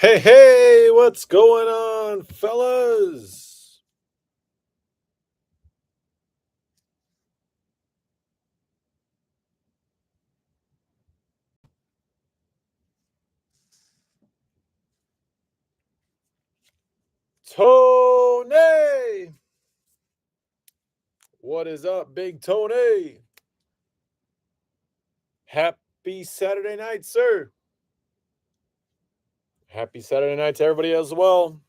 Hey, hey, what's going on, fellas? Tony! What is up, Big Tony? Happy Saturday night, sir. Happy Saturday night to everybody as well.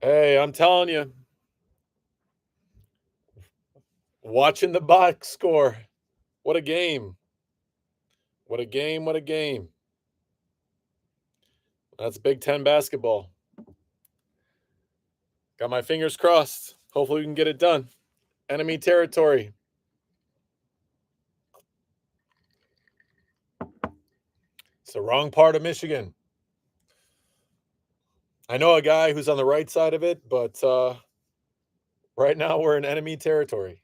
Hey, I'm telling you, watching the box score. What a game. What a game. What a game. That's Big Ten basketball. Got my fingers crossed. Hopefully, we can get it done. Enemy territory. It's the wrong part of Michigan. I know a guy who's on the right side of it, but right now we're in enemy territory.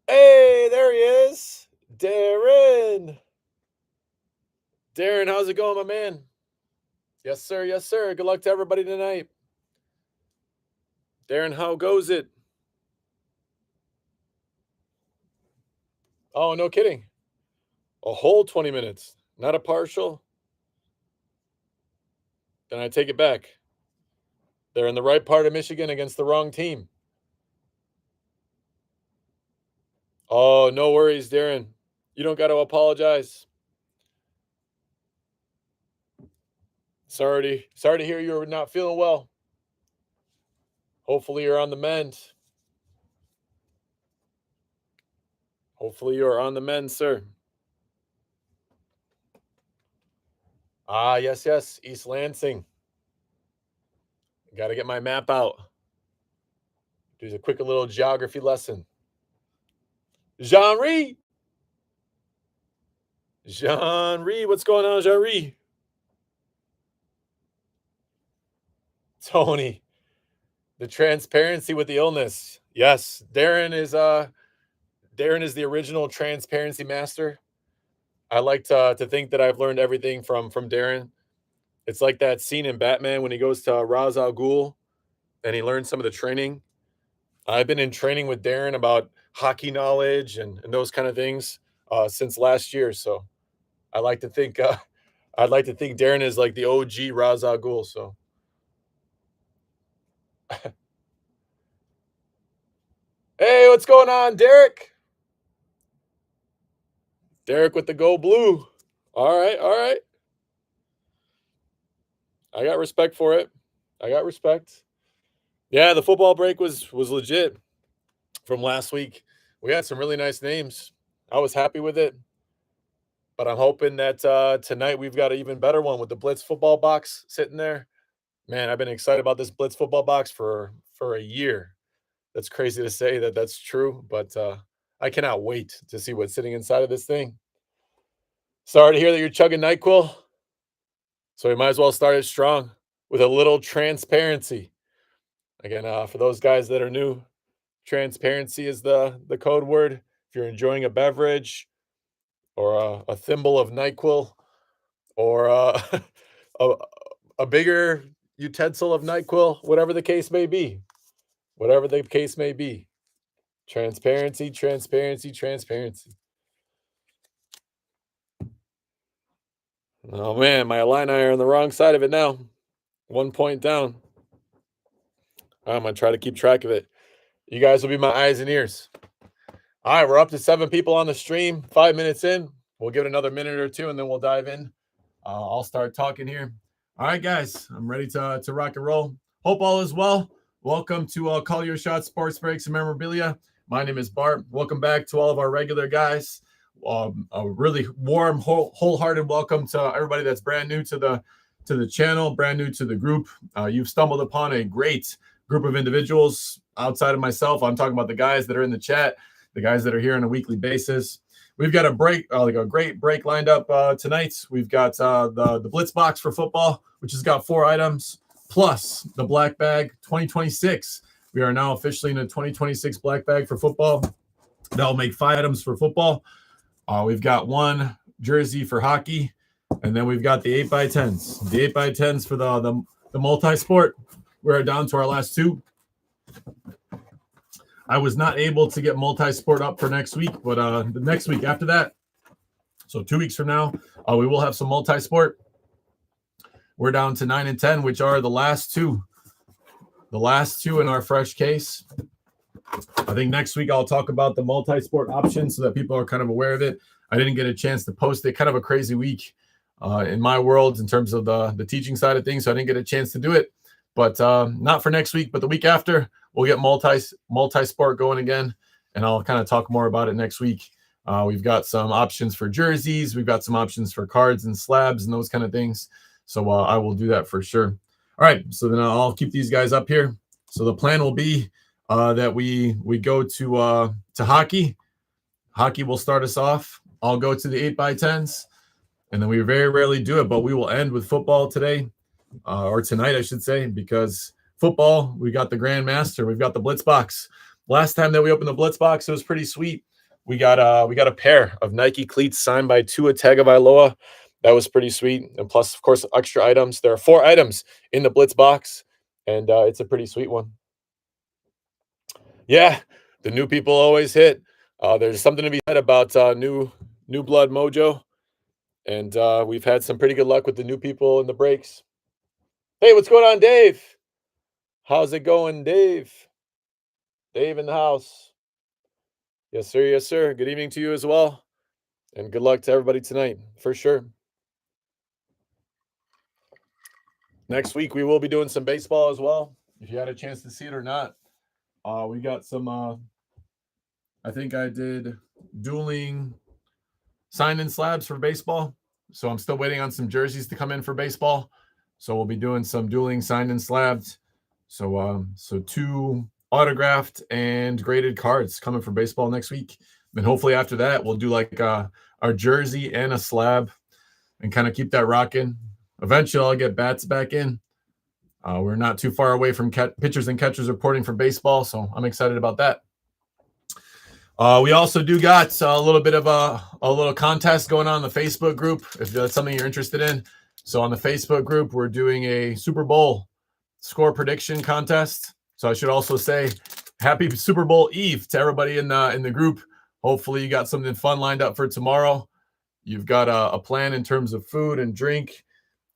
Hey, there he is. Darren. Darren, how's it going, my man? Yes, sir. Yes, sir. Good luck to everybody tonight. Darren, how goes it? Oh, no kidding. A whole 20 minutes, not a partial. Then I take it back. They're in the right part of Michigan against the wrong team. Oh, no worries, Darren. You don't got to apologize. Sorry to hear you're not feeling well. Hopefully you're on the mend. Hopefully you're on the mend, sir. Ah, yes, yes. East Lansing. Got to get my map out. Do a quick little geography lesson. Jean-Rie. Jean-Rie, what's going on, Jean-Rie? Tony, the transparency with the illness. Yes, Darren is the original transparency master. I like to think that I've learned everything from Darren. It's like that scene in Batman when he goes to Ra's al Ghul and he learns some of the training. I've been in training with Darren about hockey knowledge and those kind of things since last year. So I like to think I'd like to think Darren is like the OG Ra's al Ghul. So hey, what's going on, Derek? Derek with the go blue. All right, all right. I got respect for it. I got respect. Yeah, the football break was legit from last week. We had some really nice names. I was happy with it. But I'm hoping that tonight we've got an even better one with the Blitz football box sitting there. Man, I've been excited about this Blitz football box for a year. That's crazy to say that that's true, but I cannot wait to see what's sitting inside of this thing. Sorry to hear that you're chugging NyQuil. So we might as well start it strong with a little transparency. Again, for those guys that are new, transparency is the code word. If you're enjoying a beverage or a thimble of NyQuil or a, a bigger utensil of NyQuil, whatever the case may be, whatever the case may be. Transparency, transparency, transparency. Oh man, my Illini are on the wrong side of it now. 1 point down. I'm gonna try to keep track of it. You guys will be my eyes and ears. All right, we're up to 7 people on the stream. 5 minutes in. We'll give it another minute or two, and then we'll dive in. I'll start talking here. All right, guys, I'm ready to rock and roll. Hope all is well. Welcome to Call Your Shot Sports Breaks and Memorabilia. My name is Bart. Welcome back to all of our regular guys. A really warm, wholehearted welcome to everybody that's brand new to the channel, brand new to the group. You've stumbled upon a great group of individuals outside of myself. I'm talking about the guys that are in the chat, the guys that are here on a weekly basis. We've got a break, like a great break lined up tonight. We've got the Blitz box for football, which has got 4 items, plus the black bag 2026. We are now officially in a 2026 black bag for football. That'll make 5 items for football. We've got 1 jersey for hockey, and then we've got the 8x10s. The 8x10s for the multi-sport. We're down to our last 2. I was not able to get multi-sport up for next week, but the next week after that, so 2 weeks from now, we will have some multi-sport. We're down to 9 and 10, which are the last 2. The last 2 in our fresh case. I think next week I'll talk about the multi-sport option so that people are kind of aware of it. I didn't get a chance to post it. Kind of a crazy week in my world in terms of the teaching side of things, so I didn't get a chance to do it. But not for next week, but the week after, we'll get multi-sport going again, and I'll kind of talk more about it next week. We've got some options for jerseys. We've got some options for cards and slabs and those kind of things. So I will do that for sure. All right, so then I'll keep these guys up here. So the plan will be that we go to hockey. Hockey will start us off. I'll go to the 8x10s, and then we very rarely do it, but we will end with football today. Or tonight, I should say, because football, we got the Grandmaster, we've got the Blitz box. Last time that we opened the Blitz box, it was pretty sweet. We got a pair of Nike cleats signed by Tua Tagovailoa. That was pretty sweet. And plus, of course, extra items. There are 4 items in the Blitz box, and it's a pretty sweet one. Yeah, the new people always hit. There's something to be said about new blood mojo, and we've had some pretty good luck with the new people in the breaks. Hey, what's going on, Dave? How's it going, Dave? Dave in the house. Yes, sir. Yes, sir. Good evening to you as well. And good luck to everybody tonight, for sure. Next week, we will be doing some baseball as well. If you had a chance to see it or not, we got some, I think I did dueling sign-in slabs for baseball. So I'm still waiting on some jerseys to come in for baseball. So we'll be doing some dueling signed-in slabs. So 2 autographed and graded cards coming for baseball next week. And hopefully after that, we'll do like our jersey and a slab and kind of keep that rocking. Eventually, I'll get bats back in. We're not too far away from pitchers and catchers reporting for baseball, so I'm excited about that. We also do got a little bit of a little contest going on in the Facebook group, if that's something you're interested in. So on the Facebook group, we're doing a Super Bowl score prediction contest. So I should also say happy Super Bowl Eve to everybody in the group. Hopefully you got something fun lined up for tomorrow. You've got a plan in terms of food and drink,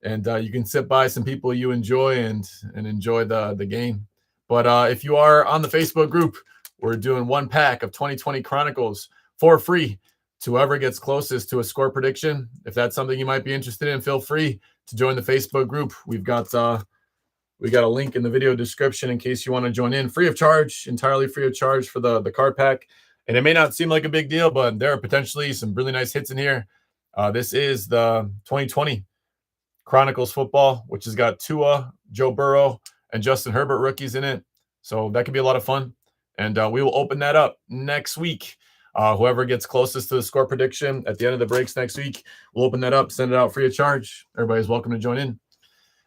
and you can sit by some people you enjoy and enjoy the game. But if you are on the Facebook group, we're doing 1 pack of 2020 Chronicles for free to whoever gets closest to a score prediction. If that's something you might be interested in, feel free to join the Facebook group. We've got a link in the video description in case you want to join in, free of charge, entirely free of charge for the card pack. And it may not seem like a big deal, but there are potentially some really nice hits in here. This is the 2020 Chronicles football, which has got Tua, Joe Burrow, and Justin Herbert rookies in it. So that could be a lot of fun. And we will open that up next week. Whoever gets closest to the score prediction at the end of the breaks next week, we'll open that up, send it out free of charge. Everybody's welcome to join in.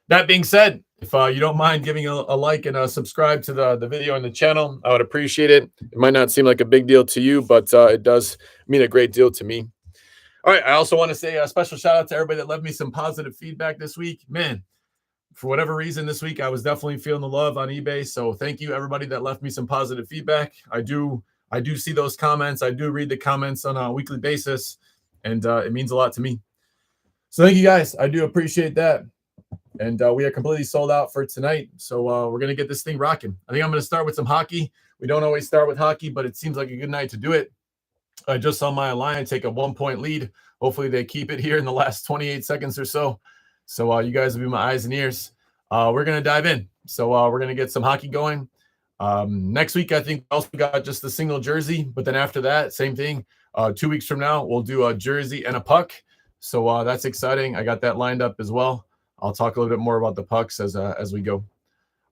That being said, if you don't mind giving a like and a subscribe to the video and the channel, I would appreciate it. It might not seem like a big deal to you, but it does mean a great deal to me. All right, I also want to say a special shout out to everybody that left me some positive feedback this week. Man, for whatever reason this week, I was definitely feeling the love on eBay. So thank you, everybody that left me some positive feedback. I do see those comments. I do read the comments on a weekly basis, and it means a lot to me. So thank you, guys. I do appreciate that. And we are completely sold out for tonight. So we're going to get this thing rocking. I think I'm going to start with some hockey. We don't always start with hockey, but it seems like a good night to do it. I just saw my Alliance take a 1-point lead. Hopefully they keep it here in the last 28 seconds or so. So you guys will be my eyes and ears. We're going to dive in. So we're going to get some hockey going. Next week, I think we also got just a single jersey. But then after that, same thing. 2 weeks from now, we'll do a jersey and a puck. So that's exciting. I got that lined up as well. I'll talk a little bit more about the pucks as we go.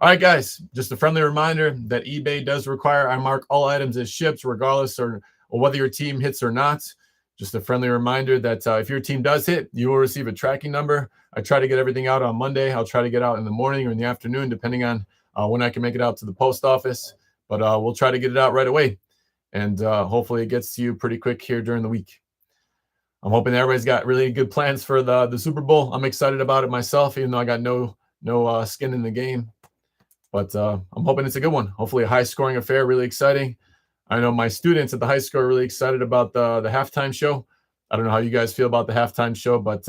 All right, guys, just a friendly reminder that eBay does require I mark all items as shipped, regardless or whether your team hits or not. Just a friendly reminder that if your team does hit, you will receive a tracking number. I try to get everything out on Monday. I'll try to get out in the morning or in the afternoon, depending on when I can make it out to the post office. But we'll try to get it out right away. And hopefully it gets to you pretty quick here during the week. I'm hoping everybody's got really good plans for the Super Bowl. I'm excited about it myself, even though I got no skin in the game. But I'm hoping it's a good one. Hopefully a high-scoring affair, really exciting. I know my students at the high school are really excited about the halftime show. I don't know how you guys feel about the halftime show, but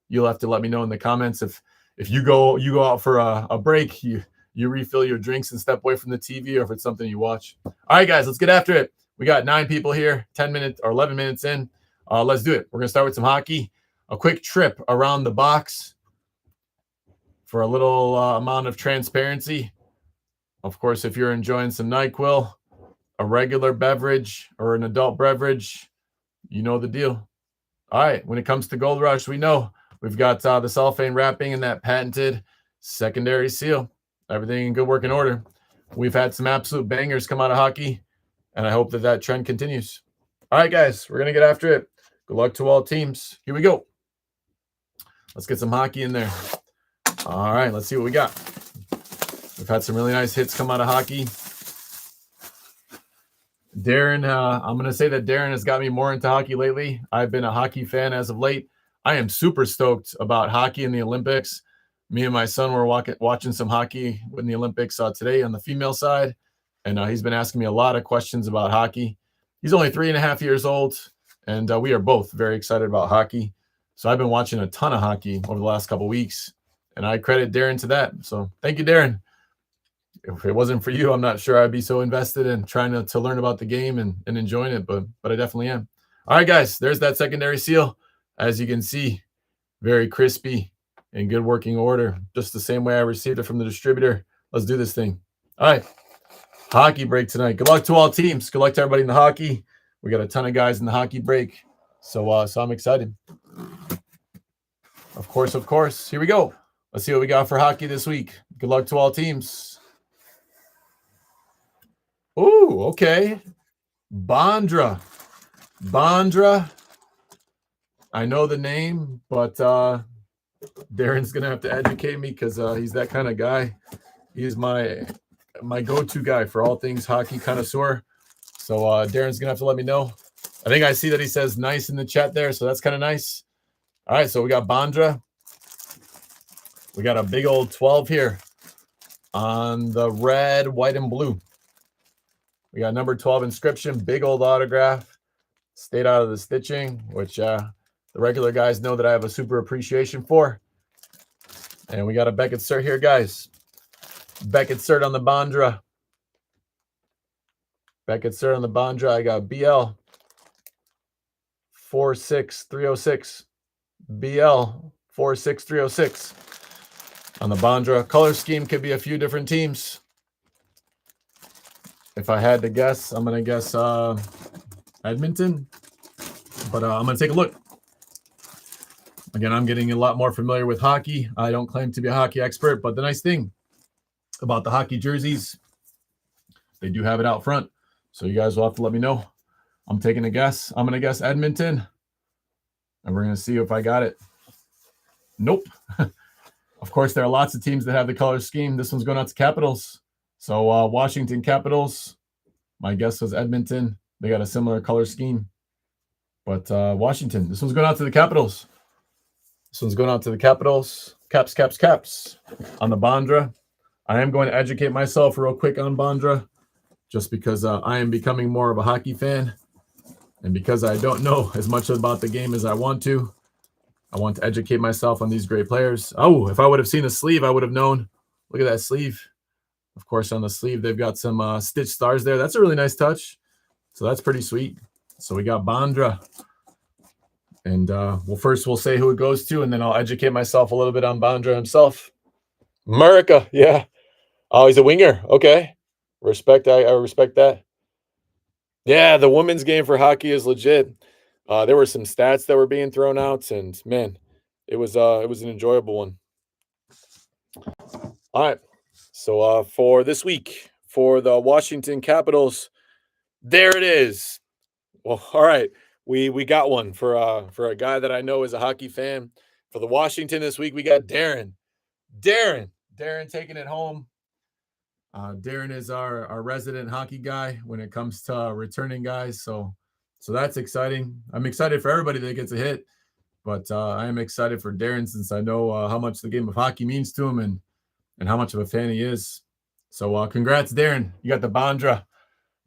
you'll have to let me know in the comments if you go out for a break, you refill your drinks and step away from the TV, or if it's something you watch. All right, guys, let's get after it. We got 9 people here, 10 minutes or 11 minutes in. Let's do it. We're going to start with some hockey. A quick trip around the box for a little amount of transparency. Of course, if you're enjoying some NyQuil, a regular beverage or an adult beverage, you know the deal. All right, when it comes to Gold Rush, we know we've got the cellophane wrapping and that patented secondary seal. Everything in good working order. We've had some absolute bangers come out of hockey, and I hope that trend continues. All right, guys, we're going to get after it. Good luck to all teams. Here we go. Let's get some hockey in there. All right, let's see what we got. We've had some really nice hits come out of hockey. Darren, I'm going to say that Darren has got me more into hockey lately. I've been a hockey fan as of late. I am super stoked about hockey in the Olympics. Me and my son were watching some hockey in the Olympics today on the female side, and he's been asking me a lot of questions about hockey. He's only 3.5 years old, and we are both very excited about hockey. So I've been watching a ton of hockey over the last couple of weeks, and I credit Darren to that. So thank you, Darren. If it wasn't for you, I'm not sure I'd be so invested in trying to learn about the game and enjoying it, but I definitely am. All right, guys, there's that secondary seal. As you can see, very crispy, in good working order, just the same way I received it from the distributor. Let's do this thing. All right, hockey break tonight. Good luck to all teams. Good luck to everybody in the hockey. We got a ton of guys in the hockey break, so I'm excited. Of course. Here we go. Let's see what we got for hockey this week. Good luck to all teams. Ooh, okay. Bondra. I know the name, but Darren's gonna have to educate me because he's that kind of guy. He's my go-to guy for all things hockey connoisseur. So Darren's gonna have to let me know. I think I see that he says nice in the chat there, so that's kind of nice. All right, so we got Bondra. We got a big old 12 here on the red, white, and blue. We got number 12 inscription, big old autograph. Stayed out of the stitching, which the regular guys know that I have a super appreciation for. And we got a Beckett cert here, guys. Beckett cert on the Bondra. I got BL 46306. BL 46306 on the Bondra. Color scheme could be a few different teams. If I had to guess, I'm going to guess Edmonton. But I'm going to take a look. Again, I'm getting a lot more familiar with hockey. I don't claim to be a hockey expert, but the nice thing about the hockey jerseys, they do have it out front. So you guys will have to let me know. I'm taking a guess. I'm going to guess Edmonton. And we're going to see if I got it. Nope. Of course, there are lots of teams that have the color scheme. This one's going out to Capitals. So Washington Capitals. My guess was Edmonton. They got a similar color scheme. But Washington. This one's going out to the Capitals. Caps. On the Bondra. I am going to educate myself real quick on Bondra, just because I am becoming more of a hockey fan. And because I don't know as much about the game as I want to educate myself on these great players. Oh, if I would have seen the sleeve, I would have known. Look at that sleeve. Of course, on the sleeve, they've got some stitched stars there. That's a really nice touch. So that's pretty sweet. So we got Bondra. And first we'll say who it goes to, and then I'll educate myself a little bit on Bondra himself. America, yeah. Oh, he's a winger. Okay. Respect. I respect that. Yeah, the women's game for hockey is legit. There were some stats that were being thrown out, and man, it was an enjoyable one. All right. So for this week, for the Washington Capitals, there it is. Well, all right. We got one for a guy that I know is a hockey fan. For the Washington this week, we got Darren. Darren taking it home. Darren is our resident hockey guy when it comes to returning guys. So that's exciting. I'm excited for everybody that gets a hit, but I am excited for Darren since I know how much the game of hockey means to him and how much of a fan he is. So congrats, Darren. You got the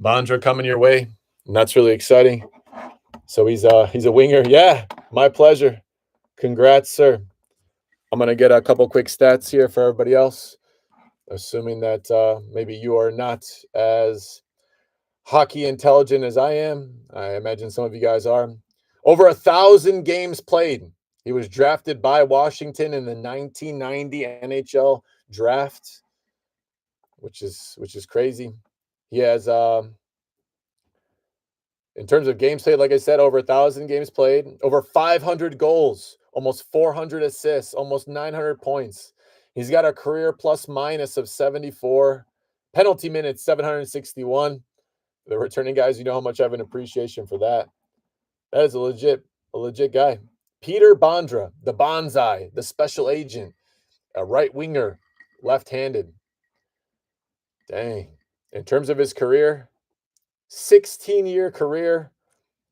Bondra coming your way, and that's really exciting. So he's a winger. Yeah, my pleasure. Congrats, sir. I'm gonna get a couple quick stats here for everybody else, assuming that maybe you are not as hockey intelligent as I am. I imagine some of you guys are. Over 1,000 games played. He was drafted by Washington in the 1990 NHL draft, which is crazy. He has in terms of games played, like I said, over 1,000 games played, over 500 goals, almost 400 assists, almost 900 points. He's got a career plus minus of 74, penalty minutes 761. The returning guys, you know how much I have an appreciation for that. That is a legit guy. Peter Bondra, the bonsai, the special agent, a right winger, left-handed. Dang. In terms of his career, 16-year career.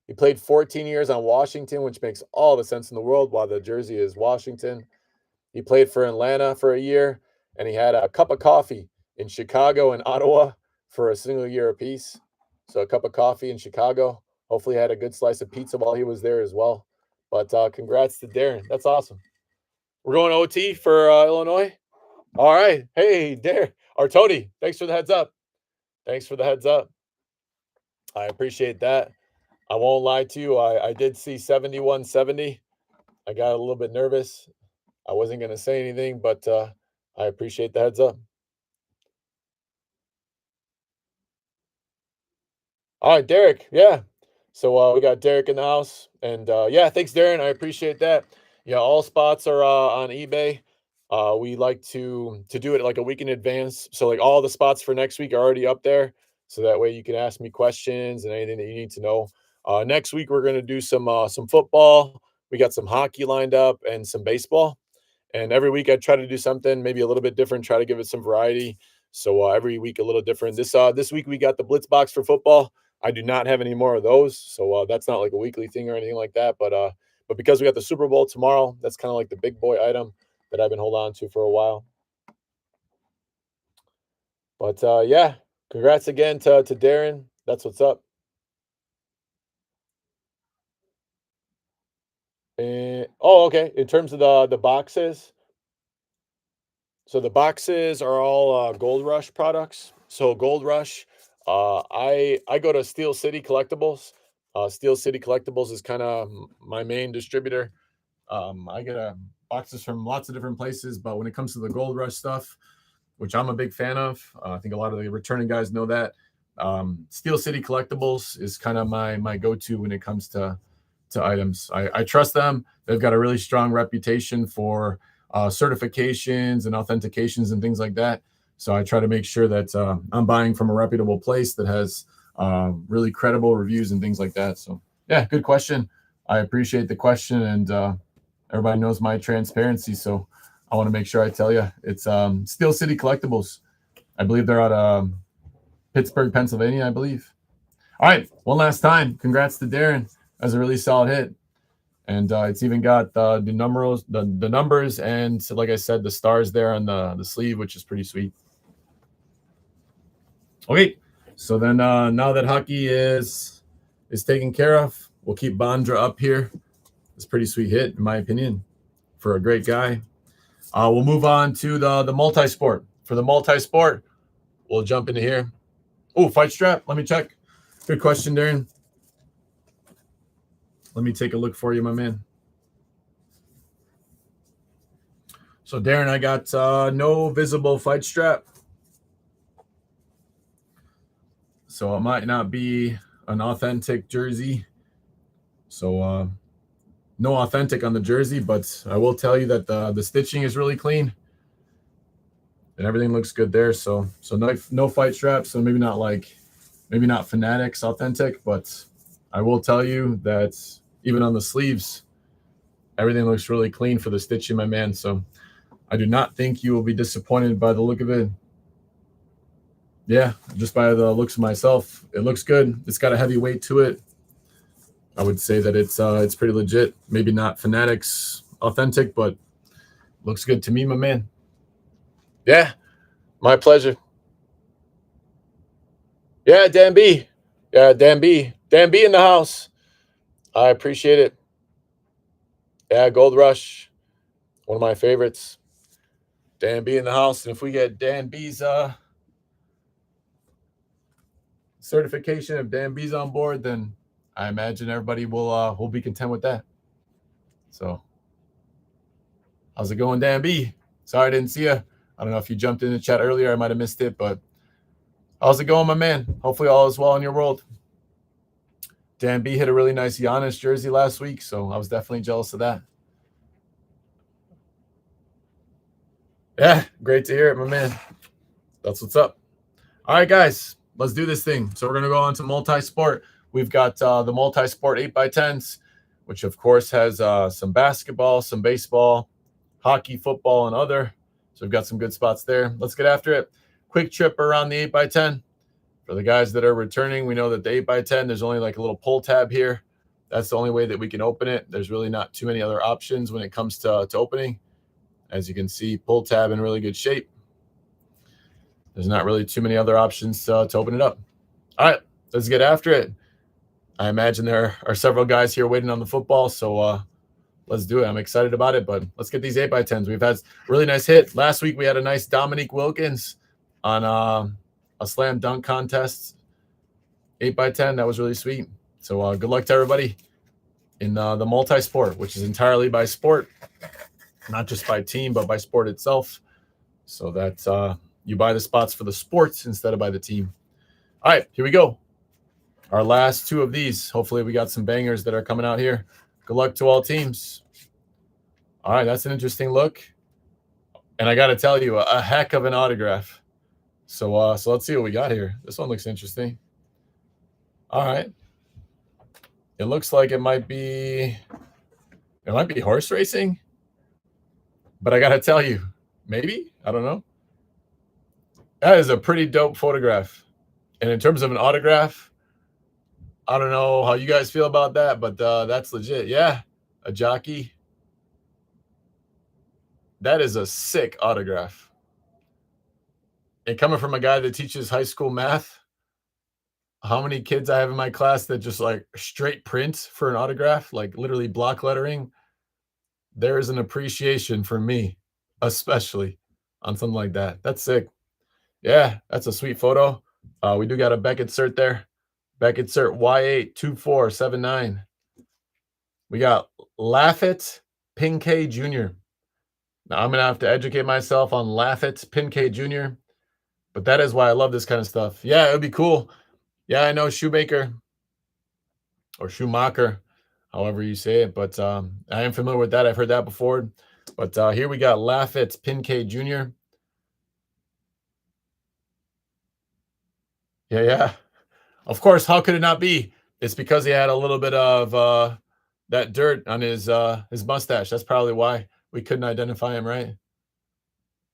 He played 14 years on Washington, which makes all the sense in the world while the jersey is Washington. He played for Atlanta for a year, and he had a cup of coffee in Chicago and Ottawa for a single year apiece. So a cup of coffee in Chicago. Hopefully he had a good slice of pizza while he was there as well. But congrats to Darren. That's awesome. We're going OT for Illinois. All right. Hey, Darren. Or Tony, thanks for the heads up. Thanks for the heads up. I appreciate that. I won't lie to you. I did see 7170. I got a little bit nervous. I wasn't going to say anything, but I appreciate the heads up. All right, Derek. Yeah. So we got Derek in the house. And yeah, thanks, Darren. I appreciate that. Yeah, all spots are on eBay. We like to do it like a week in advance. So like all the spots for next week are already up there. So that way you can ask me questions and anything that you need to know. Next week we're gonna do some football. We got some hockey lined up and some baseball. And every week I try to do something maybe a little bit different, try to give it some variety. So every week a little different. This week we got the Blitz box for football. I do not have any more of those, so that's not like a weekly thing or anything like that. But because we got the Super Bowl tomorrow, that's kind of like the big boy item that I've been holding on to for a while. But yeah, congrats again to Darren. That's what's up. Oh, okay. In terms of the boxes, so the boxes are all Gold Rush products. So Gold Rush, I go to Steel City Collectibles. Steel City Collectibles is kind of my main distributor. I get boxes from lots of different places, but when it comes to the Gold Rush stuff, which I'm a big fan of, I think a lot of the returning guys know that. Steel City Collectibles is kind of my go-to when it comes to items. I trust them. They've got a really strong reputation for certifications and authentications and things like that. So I try to make sure that I'm buying from a reputable place that has really credible reviews and things like that. So yeah, good question. I appreciate the question, and everybody knows my transparency. So I want to make sure I tell you it's Steel City Collectibles. I believe they're out of Pittsburgh, Pennsylvania, I believe. All right, one last time. Congrats to Darren. As a really solid hit. And it's even got the numbers and, like I said, the stars there on the sleeve, which is pretty sweet. Okay, so then now that hockey is taken care of, we'll keep Bondra up here. It's a pretty sweet hit, in my opinion, for a great guy. We'll move on to the multi-sport. For the multi-sport, we'll jump into here. Oh, fight strap. Let me check. Good question, Darren. Let me take a look for you, my man. So, Darren, I got no visible fight strap. So it might not be an authentic jersey. So no authentic on the jersey, but I will tell you that the stitching is really clean. and everything looks good there. So no fight straps. So maybe not Fanatics authentic, but I will tell you that even on the sleeves, everything looks really clean for the stitching, my man. So I do not think you will be disappointed by the look of it. Yeah, just by the looks of myself, it looks good. It's got a heavy weight to it. I would say that it's pretty legit. Maybe not Fanatics authentic, but looks good to me, my man. Yeah, my pleasure. Yeah, Dan B. Yeah, Dan B. Dan B in the house. I appreciate it. Yeah, Gold Rush, one of my favorites. Dan B in the house, and if we get Dan B's certification, if Dan B's on board, then I imagine everybody will be content with that. So, how's it going, Dan B? Sorry I didn't see you. I don't know if you jumped in the chat earlier. I might have missed it, but how's it going, my man? Hopefully all is well in your world. Dan B hit a really nice Giannis jersey last week, so I was definitely jealous of that. Yeah, great to hear it, my man. That's what's up. All right, guys, let's do this thing. So we're going to go on to multi-sport. We've got the multi-sport 8x10s, which, of course, has some basketball, some baseball, hockey, football, and other. So we've got some good spots there. Let's get after it. Quick trip around the 8x10. For the guys that are returning, we know that the 8x10, there's only like a little pull tab here. That's the only way that we can open it. There's really not too many other options when it comes to opening. As you can see, pull tab in really good shape. There's not really too many other options to open it up. All right, let's get after it. I imagine there are several guys here waiting on the football, so let's do it. I'm excited about it, but let's get these 8x10s. We've had really nice hit. Last week we had a nice Dominique Wilkins on a slam dunk contest. 8x10, that was really sweet. So good luck to everybody in the multi-sport, which is entirely by sport, not just by team, but by sport itself. So that you buy the spots for the sports instead of by the team. All right, here we go. Our last two of these. Hopefully we got some bangers that are coming out here. Good luck to all teams. All right, that's an interesting look. And I got to tell you, a heck of an autograph. So let's see what we got here. This one looks interesting. All right. It looks like it might be horse racing. But I got to tell you, maybe, I don't know. That is a pretty dope photograph. And in terms of an autograph, I don't know how you guys feel about that, but that's legit. Yeah, a jockey. That is a sick autograph. And coming from a guy that teaches high school math, how many kids I have in my class that just like straight print for an autograph, like literally block lettering, there is an appreciation for me, especially on something like that. That's sick. Yeah, that's a sweet photo. We do got a Beckett cert there. Beckett cert Y82479. We got Laffett Pinkay Jr. Now I'm going to have to educate myself on Laffett Pinkay Jr., but that is why I love this kind of stuff. Yeah, it would be cool. Yeah, I know Shoemaker or Schumacher, however you say it, but I am familiar with that. I've heard that before. But here we got Laffett Pinkay Jr. Yeah. Of course, how could it not be? It's because he had a little bit of that dirt on his mustache. That's probably why we couldn't identify him, right?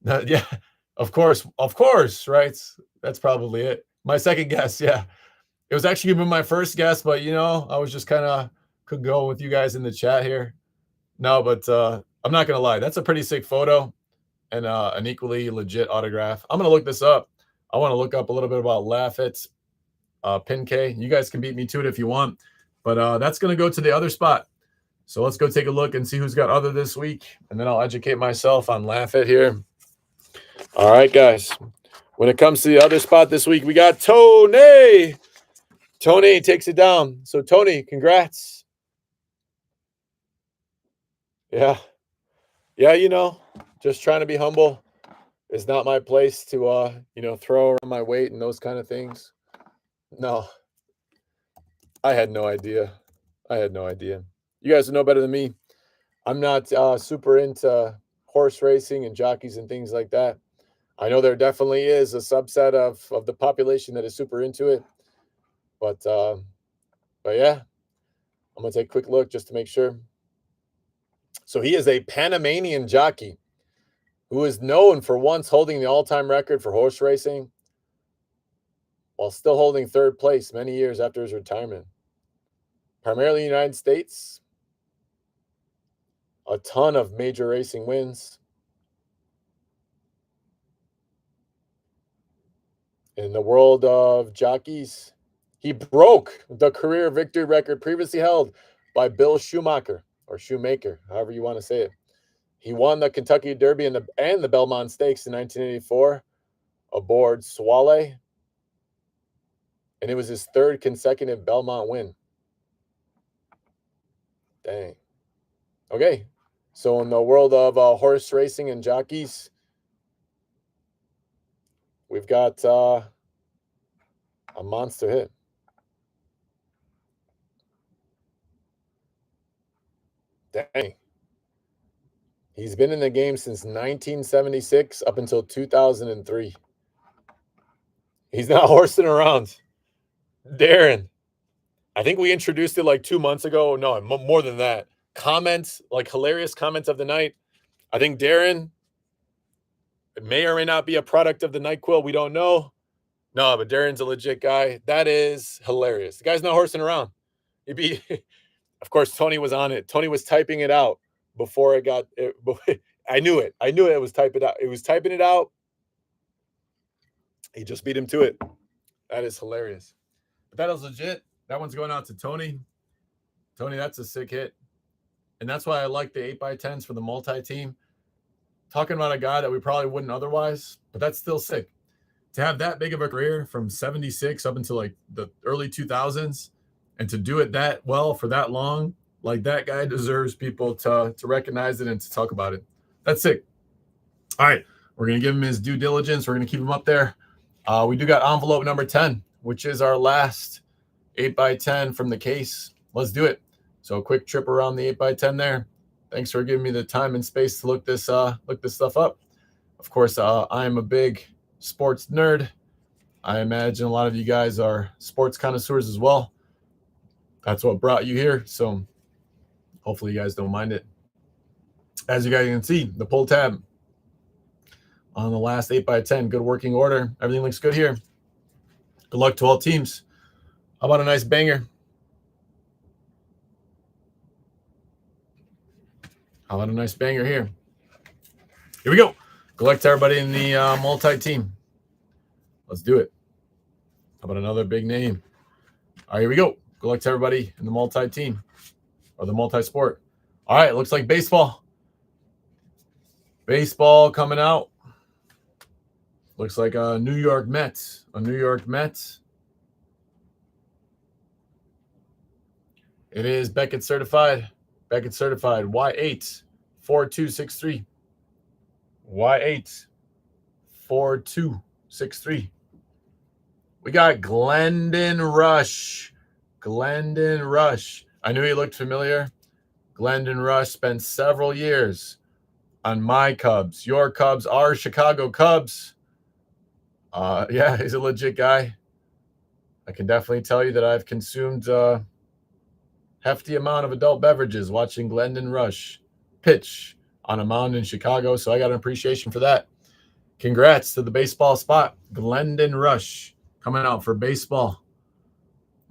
Yeah, of course, right? That's probably it. My second guess, yeah. It was actually gonna be my first guess, but I was just kind of could go with you guys in the chat here. No, but I'm not gonna lie, that's a pretty sick photo and an equally legit autograph. I'm gonna look this up. I want to look up a little bit about Laffett Pinkay. You guys can beat me to it if you want, but that's gonna go to the other spot. So let's go take a look and see who's got other this week, and then I'll educate myself on Laffett here. All right, guys. When it comes to the other spot this week, we got Tony. Tony takes it down. So, Tony, congrats. Yeah. Yeah, just trying to be humble. It's not my place to, throw around my weight and those kind of things. No. I had no idea. You guys know better than me. I'm not super into horse racing and jockeys and things like that. I know there definitely is a subset of the population that is super into it, but yeah, I'm gonna take a quick look just to make sure. So he is a Panamanian jockey who is known for once holding the all-time record for horse racing while still holding third place many years after his retirement. Primarily United States, a ton of major racing wins. In the world of jockeys, he broke the career victory record previously held by Bill Schumacher, or Shoemaker, however you want to say it. He won the Kentucky Derby and the Belmont Stakes in 1984 aboard Swale, and it was his third consecutive Belmont win. Dang. Okay, so in the world of horse racing and jockeys, we've got a monster hit. Dang. He's been in the game since 1976 up until 2003. He's not horsing around. Darren, I think we introduced it like 2 months ago. No, more than that. Comments, like hilarious comments of the night. I think Darren may or may not be a product of the NyQuil. We don't know. No, but Darren's a legit guy. That is hilarious. The guy's not horsing around. He'd be, of course, Tony was on it. Tony was typing it out before it got. I knew it. I knew it was typing it out. It was typing it out. He just beat him to it. That is hilarious. But that is legit. That one's going out to Tony. Tony, that's a sick hit. And that's why I like the 8x10s for the multi-team. Talking about a guy that we probably wouldn't otherwise, but that's still sick. To have that big of a career from 76 up until like the early 2000s and to do it that well for that long, like that guy deserves people to recognize it and to talk about it. That's sick. All right. We're going to give him his due diligence. We're going to keep him up there. We do got envelope number 10, which is our last 8x10 from the case. Let's do it. So a quick trip around the 8x10 there. Thanks for giving me the time and space to look this stuff up. Of course, I am a big sports nerd. I imagine a lot of you guys are sports connoisseurs as well. That's what brought you here. So hopefully you guys don't mind it. As you guys can see, the pull tab on the last 8x10, good working order. Everything looks good here. Good luck to all teams. How about a nice banger? How about a nice banger here? Here we go. Good luck to everybody in the multi-team. Let's do it. How about another big name? All right, here we go. Good luck to everybody in the multi-team or the multi-sport. All right, looks like baseball. Baseball coming out. Looks like a New York Mets. A New York Mets. It is Beckett certified. Beckett certified. Y8 4263. Y8 4263. We got Glendon Rush. Glendon Rush. I knew he looked familiar. Glendon Rush spent several years on my Cubs. Your Cubs, our Chicago Cubs. Yeah, he's a legit guy. I can definitely tell you that I've consumed a hefty amount of adult beverages watching Glendon Rush pitch on a mound in Chicago, so I got an appreciation for that. Congrats to the baseball spot. Glendon Rush coming out for baseball.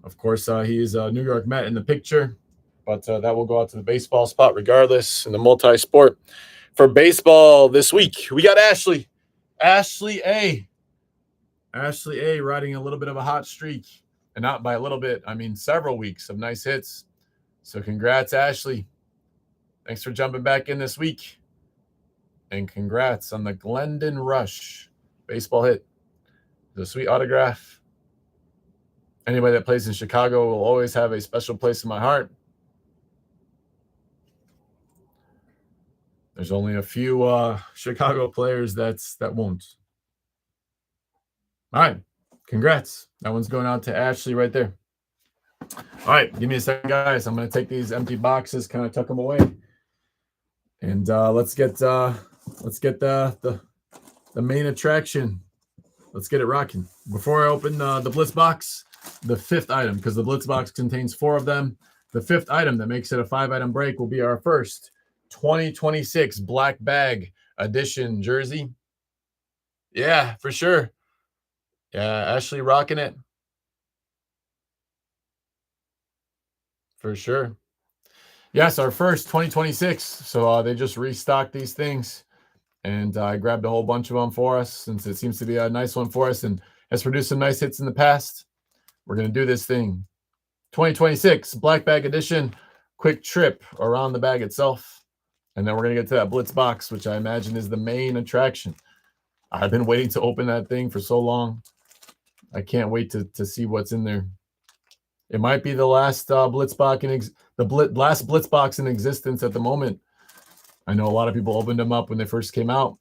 Of course, he is a New York Met in the picture, but that will go out to the baseball spot regardless in the multi-sport. For baseball this week, we got Ashley. Ashley A. Ashley A. riding a little bit of a hot streak. And not by a little bit, I mean several weeks of nice hits. So congrats, Ashley. Thanks for jumping back in this week. And congrats on the Glendon Rush baseball hit. The sweet autograph. Anybody that plays in Chicago will always have a special place in my heart. There's only a few Chicago players that won't. All right. Congrats. That one's going out to Ashley right there. All right. Give me a second, guys. I'm going to take these empty boxes, kind of tuck them away. And let's get the the main attraction. Let's get it rocking. Before I open the Blitz box, the 5th item, because the Blitz box contains 4 of them, the 5th item that makes it a 5-item break will be our first 2026 Black Bag Edition jersey. Yeah, for sure. Yeah, Ashley rocking it. For sure. Yes, our first 2026. So they just restocked these things. And I grabbed a whole bunch of them for us since it seems to be a nice one for us and has produced some nice hits in the past. We're going to do this thing. 2026 Black Bag Edition. Quick trip around the bag itself. And then we're going to get to that Blitz box, which I imagine is the main attraction. I've been waiting to open that thing for so long. I can't wait to see what's in there. It might be the last Blitz box last Blitz box in existence at the moment. I know a lot of people opened them up when they first came out.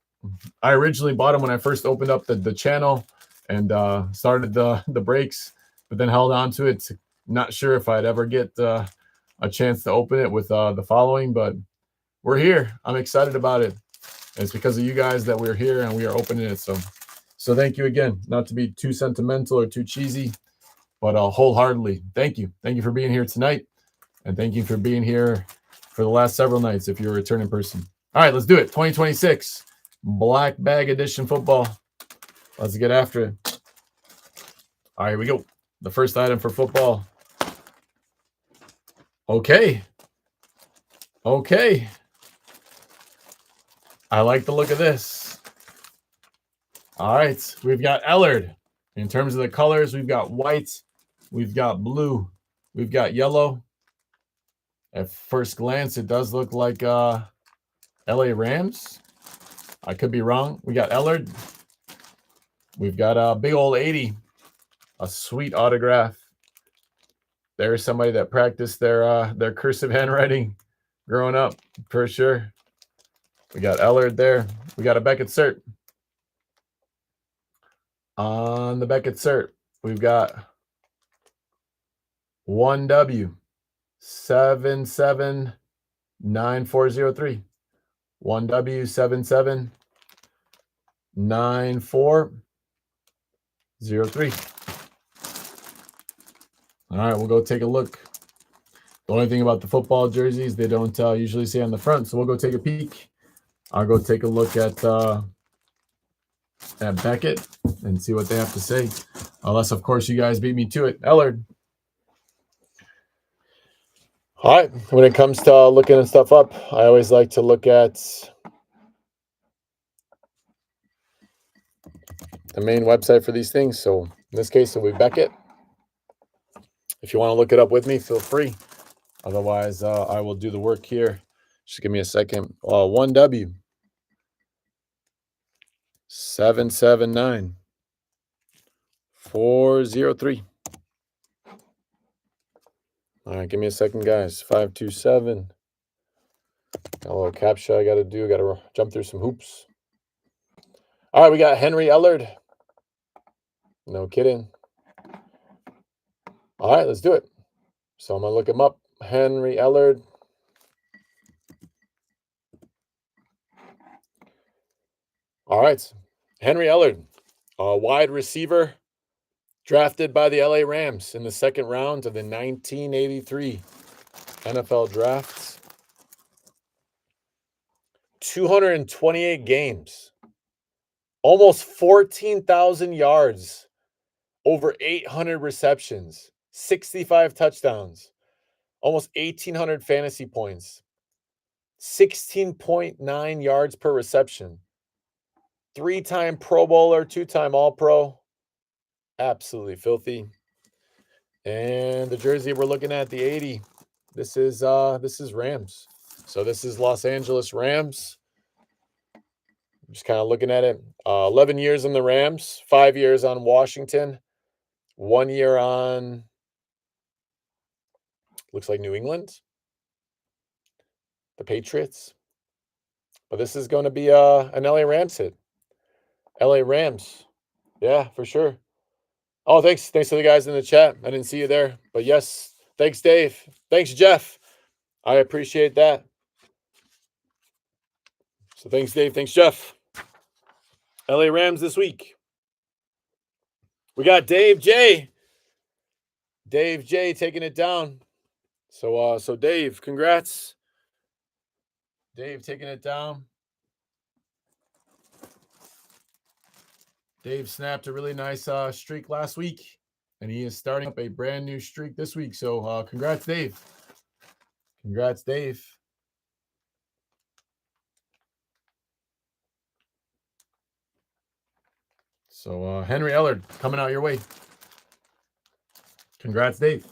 I originally bought them when I first opened up the channel and started the breaks, but then held on to it. Not sure if I'd ever get a chance to open it with the following, but we're here. I'm excited about it. And it's because of you guys that we're here and we are opening it. So thank you again. Not to be too sentimental or too cheesy, but wholeheartedly, thank you. Thank you for being here tonight. And thank you for being here for the last several nights if you're a returning person. All right, let's do it. 2026 Black Bag Edition football. Let's get after it. All right, here we go. The first item for football. Okay. I like the look of this. All right, we've got Ellard. In terms of the colors, we've got white, we've got blue, we've got yellow. At first glance, it does look like LA Rams. I could be wrong. We got Ellard. We've got a big old 80, a sweet autograph. There's somebody that practiced their cursive handwriting growing up, for sure. We got Ellard there. We got a Beckett cert. On the Beckett cert, we've got 1W 779403. 1W 779403. All right, we'll go take a look. The only thing about the football jerseys, they don't usually say on the front, so we'll go take a peek. I'll go take a look at Beckett and see what they have to say. Unless, of course, you guys beat me to it. Ellard. All right. When it comes to looking at stuff up, I always like to look at the main website for these things. So in this case, it'll be Beckett. If you want to look it up with me, feel free. Otherwise, I will do the work here. Just give me a second. 1W 779403. All right, give me a second, guys. 527. Got a little captcha I got to do. Got to jump through some hoops. All right, we got Henry Ellard. No kidding. All right, let's do it. So I'm going to look him up. Henry Ellard. All right. Henry Ellard, a wide receiver drafted by the LA Rams in the 2nd round of the 1983 NFL Draft. 228 games. Almost 14,000 yards. Over 800 receptions. 65 touchdowns. Almost 1,800 fantasy points. 16.9 yards per reception. 3-time Pro Bowler, 2-time All-Pro. Absolutely filthy. And the jersey we're looking at, the 80. This is Rams. So this is Los Angeles Rams. Just kind of looking at it. 11 years on the Rams, 5 years on Washington, 1 year on, looks like New England, the Patriots. But this is going to be an LA Rams hit. LA Rams. Yeah, for sure. Oh, thanks. Thanks to the guys in the chat. I didn't see you there. But yes, thanks, Dave. Thanks, Jeff. I appreciate that. So thanks, Dave. Thanks, Jeff. LA Rams this week. We got Dave J. Dave J taking it down. So Dave, congrats. Dave taking it down. Dave snapped a really nice streak last week, and he is starting up a brand new streak this week. So congrats, Dave. Congrats, Dave. So Henry Ellard coming out your way. Congrats, Dave.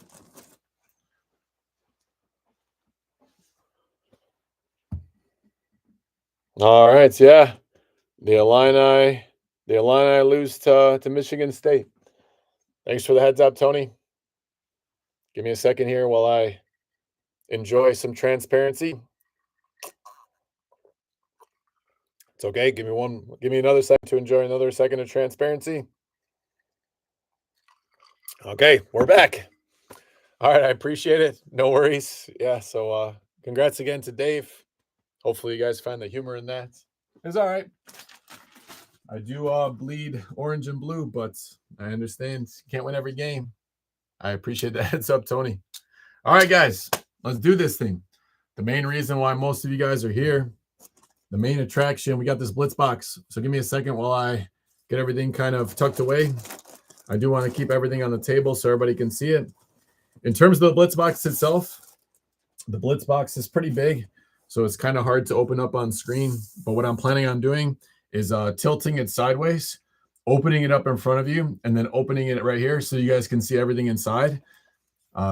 All right, yeah. The Illini lose to Michigan State. Thanks for the heads up, Tony. Give me a second here while I enjoy some transparency. It's okay. Give me another second to enjoy another second of transparency. Okay, we're back. All right, I appreciate it. No worries. Yeah, so congrats again to Dave. Hopefully you guys find the humor in that. It's all right. I do bleed orange and blue, but I understand you can't win every game. I appreciate the heads up, Tony. All right, guys, let's do this thing. The main reason why most of you guys are here, the main attraction, we got this Blitz box. So give me a second while I get everything kind of tucked away. I do want to keep everything on the table so everybody can see it. In terms of the Blitz box itself, the Blitz box is pretty big, so it's kind of hard to open up on screen. But what I'm planning on doing is tilting it sideways, opening it up in front of you, and then opening it right here so you guys can see everything inside.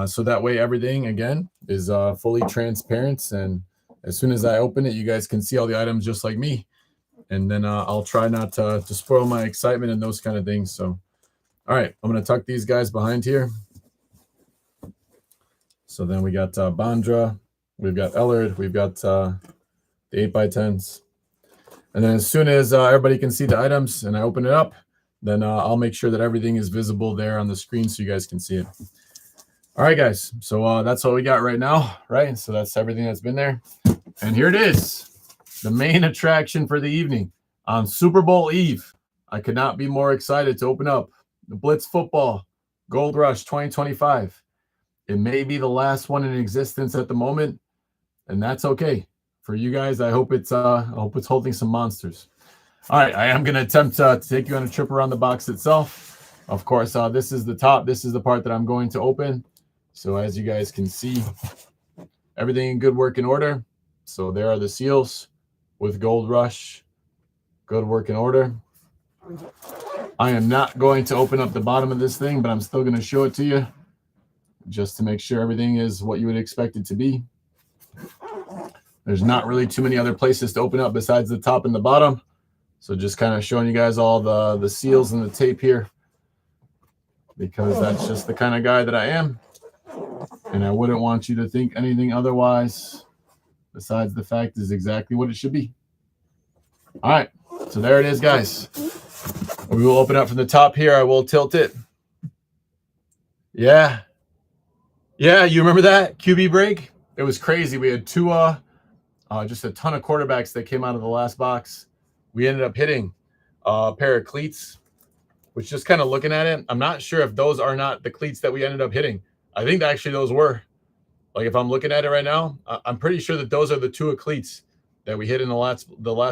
So that way everything, again, is fully transparent. And as soon as I open it, you guys can see all the items just like me. And then I'll try not to spoil my excitement and those kind of things. So, all right, I'm going to tuck these guys behind here. So then we got Bandra, we've got Ellard, we've got the 8x10s. And then as soon as everybody can see the items and I open it up, then I'll make sure that everything is visible there on the screen so you guys can see it. All right, guys. So that's what we got right now, right? So that's everything that's been there. And here it is, the main attraction for the evening on Super Bowl Eve. I could not be more excited to open up the Blitz Football Gold Rush 2025. It may be the last one in existence at the moment, and that's okay. For you guys, I hope it's holding some monsters. All right, I am going to attempt to take you on a trip around the box itself. Of course, this is the top. This is the part that I'm going to open. So as you guys can see, everything in good working order. So there are the seals with Gold Rush. Good working order. I am not going to open up the bottom of this thing, but I'm still going to show it to you just to make sure everything is what you would expect it to be. There's not really too many other places to open up besides the top and the bottom. So just kind of showing you guys all the seals and the tape here, because that's just the kind of guy that I am. And I wouldn't want you to think anything otherwise besides the fact is exactly what it should be. All right, so there it is, guys. We will open up from the top here. I will tilt it. Yeah, you remember that QB break? It was crazy. We had Tua, just a ton of quarterbacks that came out of the last box. We ended up hitting a pair of cleats, which just kind of looking at it, I'm not sure if those are not the cleats that we ended up hitting. I think that actually those were. Like if I'm looking at it right now, I'm pretty sure that those are the Tua cleats that we hit in the last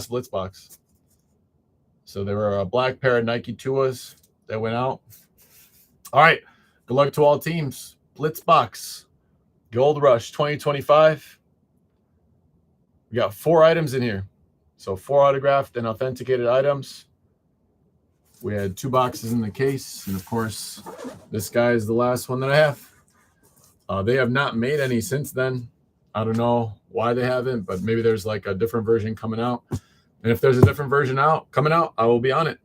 Blitz box. So there were a black pair of Nike Tuas that went out. All right, good luck to all teams. Blitz box, Gold Rush 2025. We got 4 items in here. So 4 autographed and authenticated items. We had 2 boxes in the case. And of course, this guy is the last one that I have. They have not made any since then. I don't know why they haven't, but maybe there's like a different version coming out. And if there's a different version coming out, I will be on it.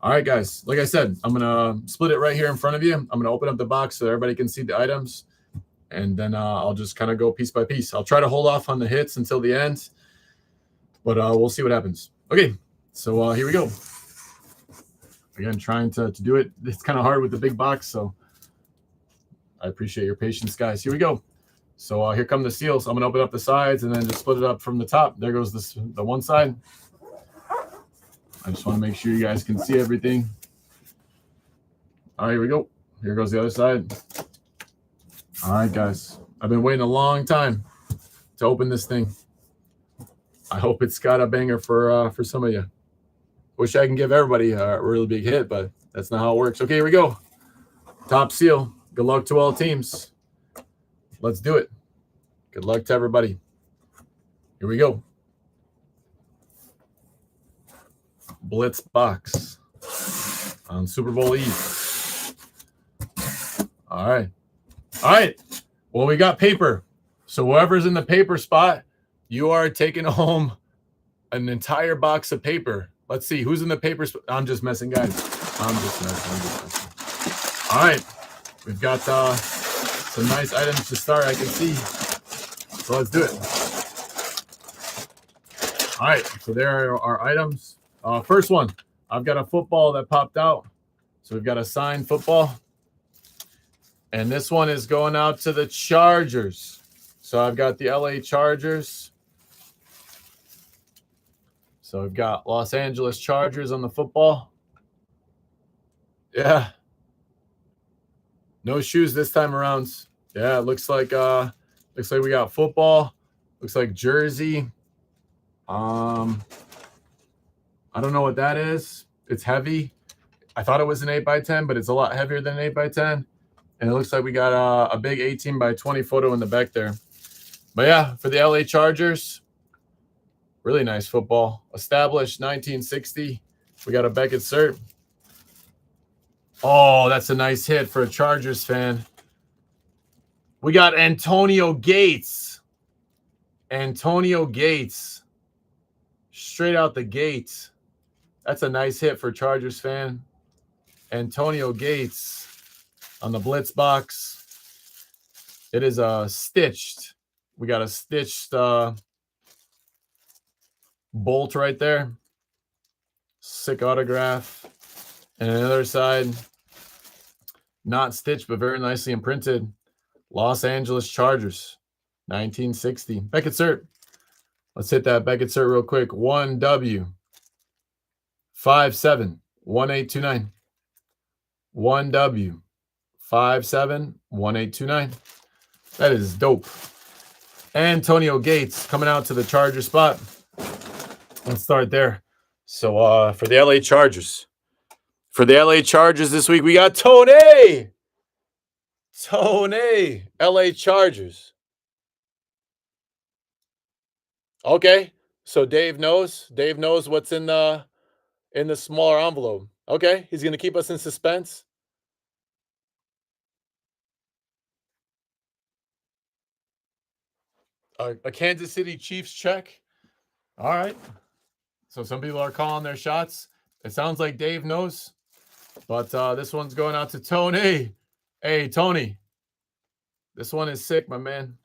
All right, guys. Like I said, I'm going to split it right here in front of you. I'm going to open up the box so everybody can see the items. And then I'll just kind of go piece by piece. I'll try to hold off on the hits until the end, but we'll see what happens. Okay, so here we go. Again, trying to do it. It's kind of hard with the big box, so I appreciate your patience, guys. Here we go. So here come the seals. I'm going to open up the sides and then just split it up from the top. There goes the one side. I just want to make sure you guys can see everything. All right, here we go. Here goes the other side. All right, guys. I've been waiting a long time to open this thing. I hope it's got a banger for some of you. Wish I can give everybody a really big hit, but that's not how it works. Okay, here we go. Top seal. Good luck to all teams. Let's do it. Good luck to everybody. Here we go. Blitz box on Super Bowl Eve. All right. All right. Well, we got paper. So whoever's in the paper spot, you are taking home an entire box of paper. Let's see who's in the paper. I'm just messing, guys. I'm just messing. All right. We've got some nice items to start. I can see. So let's do it. All right. So there are our items. First one, I've got a football that popped out. So we've got a signed football. And this one is going out to the Chargers. So I've got the LA Chargers. So we've got Los Angeles Chargers on the football. Yeah. No shoes this time around. Yeah, it looks like we got football. Looks like jersey. I don't know what that is. It's heavy. I thought it was an 8x10, but it's a lot heavier than an 8x10. And it looks like we got a big 18x20 photo in the back there. But yeah, for the LA Chargers, really nice football. Established 1960. We got a Beckett cert. Oh, that's a nice hit for a Chargers fan. We got Antonio Gates. Antonio Gates. Straight out the gate. That's a nice hit for Chargers fan. Antonio Gates on the Blitz box. It is stitched. We got a stitched bolt right there. Sick autograph. And on the other side, not stitched, but very nicely imprinted. Los Angeles Chargers, 1960. Beckett cert. Let's hit that Beckett cert real quick. 1W 571829. 1W 571829. That is dope. Antonio Gates coming out to the Charger spot. Let's start there. So for the LA Chargers. For the LA Chargers this week, we got Tony. Tony, LA Chargers. Okay, so Dave knows. Dave knows what's in the smaller envelope. Okay, he's gonna keep us in suspense. A Kansas City Chiefs check. All right. So some people are calling their shots. It sounds like Dave knows, but this one's going out to Tony. Hey, Tony. This one is sick, my man.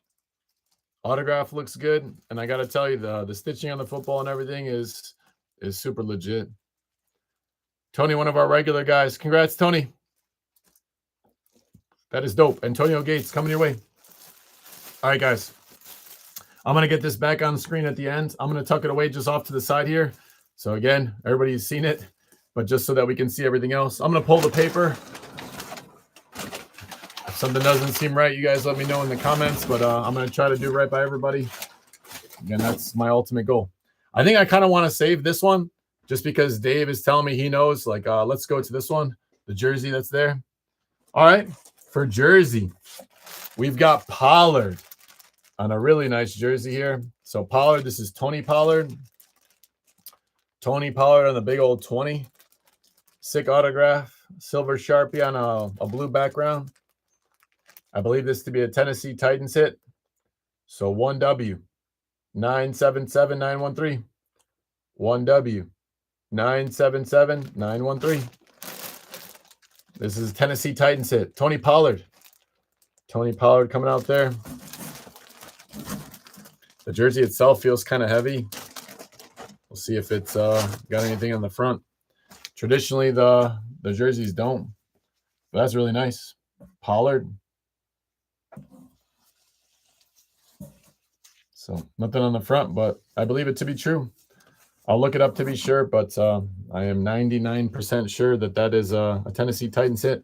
Autograph looks good, and I got to tell you, the stitching on the football and everything is super legit. Tony, one of our regular guys. Congrats, Tony. That is dope. Antonio Gates coming your way. All right, guys. I'm going to get this back on the screen at the end. I'm going to tuck it away just off to the side here. So again, everybody's seen it, but just so that we can see everything else. I'm going to pull the paper. If something doesn't seem right, you guys let me know in the comments, but I'm going to try to do right by everybody. Again, that's my ultimate goal. I think I kind of want to save this one just because Dave is telling me he knows. Like, let's go to this one, the jersey that's there. All right, for jersey, we've got Pollard on a really nice jersey here. So Pollard, this is Tony Pollard. Tony Pollard on the big old 20. Sick autograph. Silver Sharpie on a blue background. I believe this to be a Tennessee Titans hit. So 1W 977913. 1W 977913. This is Tennessee Titans hit. Tony Pollard. Tony Pollard coming out there. The jersey itself feels kind of heavy. We'll see if it's got anything on the front. Traditionally, the jerseys don't. But that's really nice. Pollard. So nothing on the front, but I believe it to be true. I'll look it up to be sure, but I am 99% sure that that is a Tennessee Titans hit.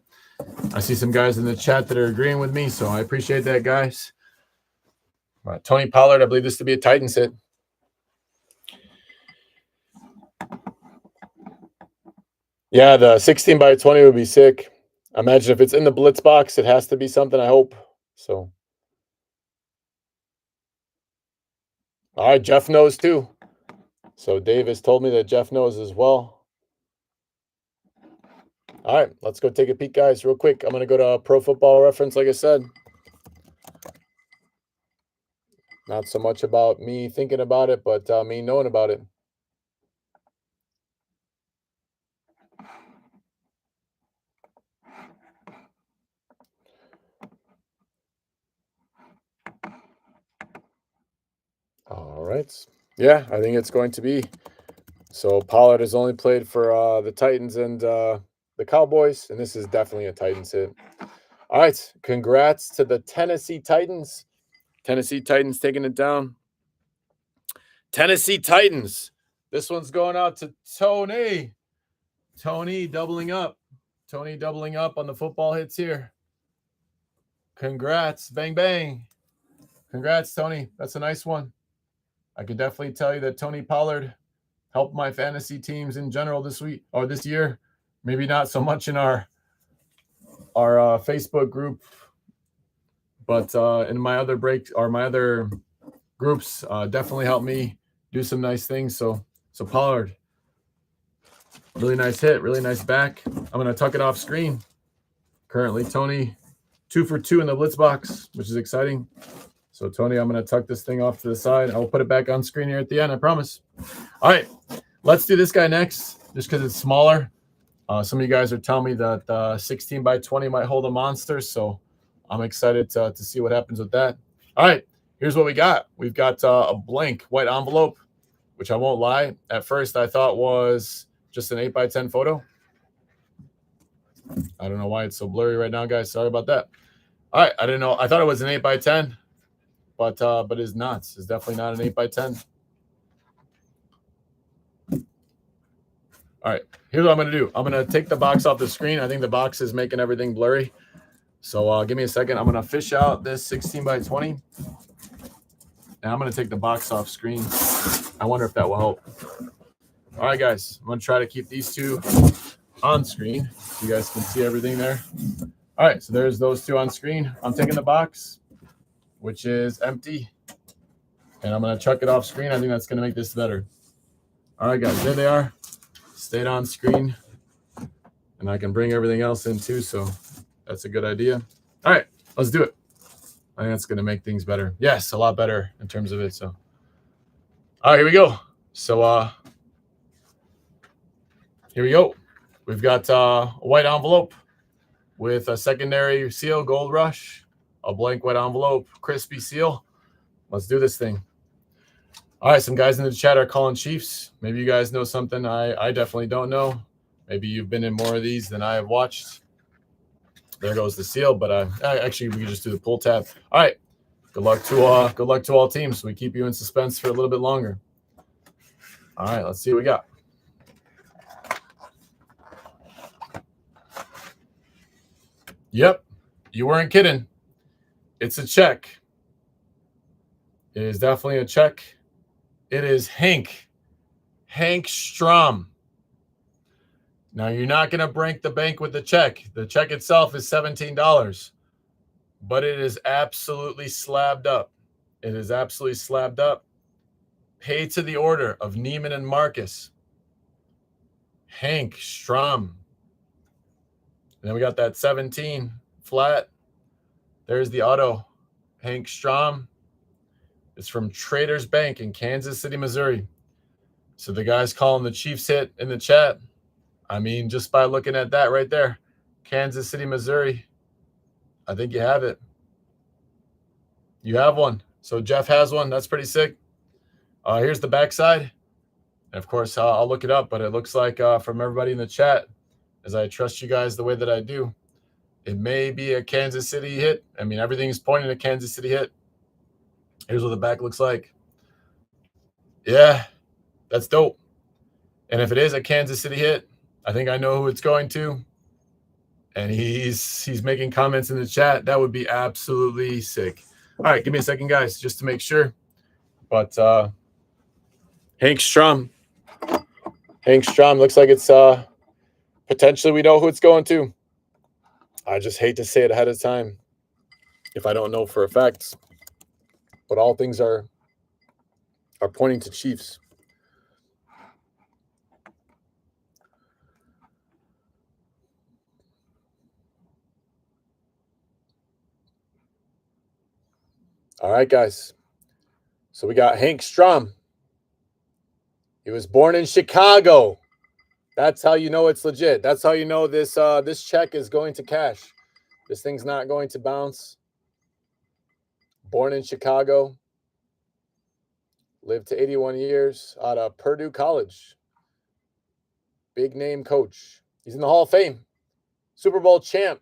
I see some guys in the chat that are agreeing with me, so I appreciate that, guys. Tony Pollard, I believe this to be a Titans hit. Yeah, the 16 by 20 would be sick. Imagine if it's in the Blitz box, it has to be something, I hope. So, all right, Jeff knows too. So Dave has told me that Jeff knows as well. All right, let's go take a peek, guys, real quick. I'm going to go to Pro Football Reference, like I said. Not so much about me thinking about it, but me knowing about it. All right. Yeah, I think it's going to be. So Pollard has only played for the Titans and the Cowboys, and this is definitely a Titans hit. All right, congrats to the Tennessee Titans. Tennessee Titans taking it down. Tennessee Titans. This one's going out to Tony. Tony doubling up. Tony doubling up on the football hits here. Congrats. Bang, bang. Congrats, Tony. That's a nice one. I could definitely tell you that Tony Pollard helped my fantasy teams in general this week or this year. Maybe not so much in our Facebook group, but in my other breaks or my other groups, definitely helped me do some nice things. So Pollard, really nice hit, really nice back. I'm gonna tuck it off screen. Currently, Tony 2 for 2 in the Blitz box, which is exciting. So Tony, I'm gonna tuck this thing off to the side. I will put it back on screen here at the end, I promise. All right, let's do this guy next, just because it's smaller. Some of you guys are telling me that 16 by 20 might hold a monster, so I'm excited to see what happens with that. All right, here's what we got. We've got a blank white envelope, which I won't lie. At first, I thought was just an 8 by 10 photo. I don't know why it's so blurry right now, guys. Sorry about that. All right, I didn't know. I thought it was an 8 by 10, but it's not. It's definitely not an 8 by 10. All right, here's what I'm going to do. I'm going to take the box off the screen. I think the box is making everything blurry. So give me a second. I'm going to fish out this 16 by 20. And I'm going to take the box off screen. I wonder if that will help. All right, guys. I'm going to try to keep these two on screen. You guys can see everything there. All right, so there's those two on screen. I'm taking the box, which is empty. And I'm going to chuck it off screen. I think that's going to make this better. All right, guys. There they are. Stayed on screen. And I can bring everything else in too, so that's a good idea. All right, let's do it. I think that's going to make things better. Yes, a lot better in terms of it. So, all right, here we go. So, here we go. We've got a white envelope with a secondary seal, Gold Rush, a blank white envelope, crispy seal. Let's do this thing. All right, some guys in the chat are calling Chiefs. Maybe you guys know something I definitely don't know. Maybe you've been in more of these than I have watched. There goes the seal, but actually we can just do the pull tab. All right, good luck to all teams. We keep you in suspense for a little bit longer. All right, let's see what we got. Yep, you weren't kidding. It's a check. It is definitely a check. It is Hank Strom. Now, you're not going to break the bank with the check. The check itself is $17, but it is absolutely slabbed up. It is absolutely slabbed up. Paid to the order of Neiman and Marcus. Hank Strom. And then we got that 17 flat. There's the auto. Hank Strom. It's from Traders Bank in Kansas City, Missouri. So the guys calling the Chiefs hit in the chat. I mean, just by looking at that right there, Kansas City, Missouri, I think you have it. You have one. So Jeff has one. That's pretty sick. Here's the backside. And of course, I'll look it up, but it looks like from everybody in the chat, as I trust you guys the way that I do, it may be a Kansas City hit. I mean, everything's pointing to Kansas City hit. Here's what the back looks like. Yeah, that's dope. And if it is a Kansas City hit, I think I know who it's going to. And he's making comments in the chat. That would be absolutely sick. All right, give me a second, guys, just to make sure. But Hank Strom looks like it's potentially we know who it's going to. I just hate to say it ahead of time if I don't know for a fact. But all things are pointing to Chiefs. All right, guys. So we got Hank Strom. He was born in Chicago. That's how you know it's legit. That's how you know this this check is going to cash. This thing's not going to bounce. Born in Chicago. Lived to 81 years out of Purdue College. Big name coach. He's in the Hall of Fame. Super Bowl champ.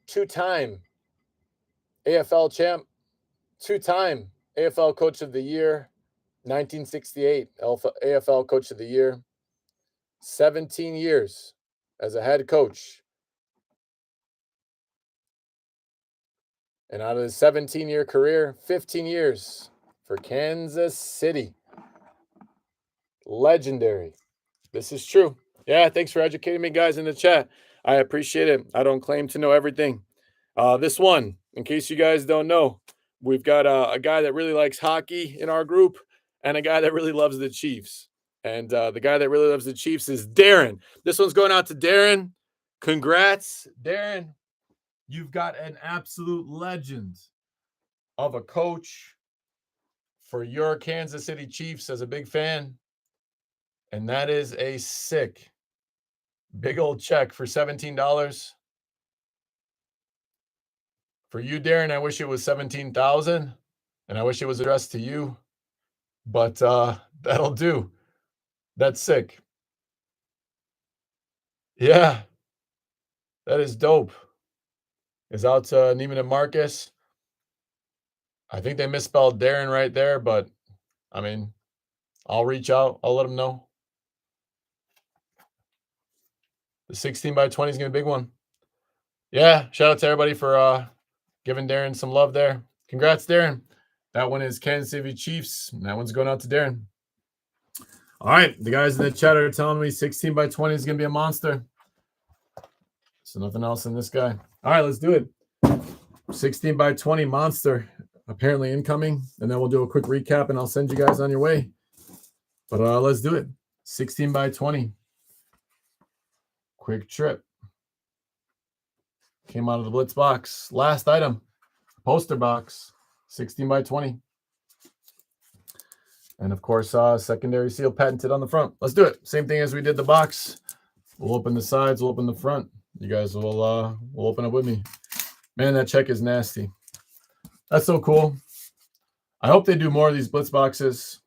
2-time AFL champ. 2-time AFL Coach of the Year. 1968 AFL Coach of the Year. 17 years as a head coach. And out of his 17-year career, 15 years for Kansas City. Legendary. This is true. Yeah, thanks for educating me, guys, in the chat. I appreciate it. I don't claim to know everything. This one, in case you guys don't know, we've got a guy that really likes hockey in our group and a guy that really loves the Chiefs. And the guy that really loves the Chiefs is Darren. This one's going out to Darren. Congrats, Darren. You've got an absolute legend of a coach for your Kansas City Chiefs as a big fan. And that is a sick, big old check for $17. For you, Darren, I wish it was $17,000, and I wish it was addressed to you. But that'll do. That's sick. Yeah, that is dope. Is out to Neiman and Marcus. I think they misspelled Darren right there, but I mean, I'll reach out. I'll let them know. The 16 by 20 is going to be a big one. Yeah, shout out to everybody for giving Darren some love there. Congrats, Darren. That one is Kansas City Chiefs. And that one's going out to Darren. All right, the guys in the chat are telling me 16 by 20 is going to be a monster. So nothing else in this guy. All right, let's do it. 16 by 20 monster apparently incoming. And then we'll do a quick recap and I'll send you guys on your way. But let's do it. 16 by 20. Quick trip. Came out of the Blitz box. Last item. Poster box. 16 by 20. And of course, secondary seal patented on the front. Let's do it. Same thing as we did the box. We'll open the sides. We'll open the front. You guys will open up with me. Man, that check is nasty. That's so cool. I hope they do more of these Blitz boxes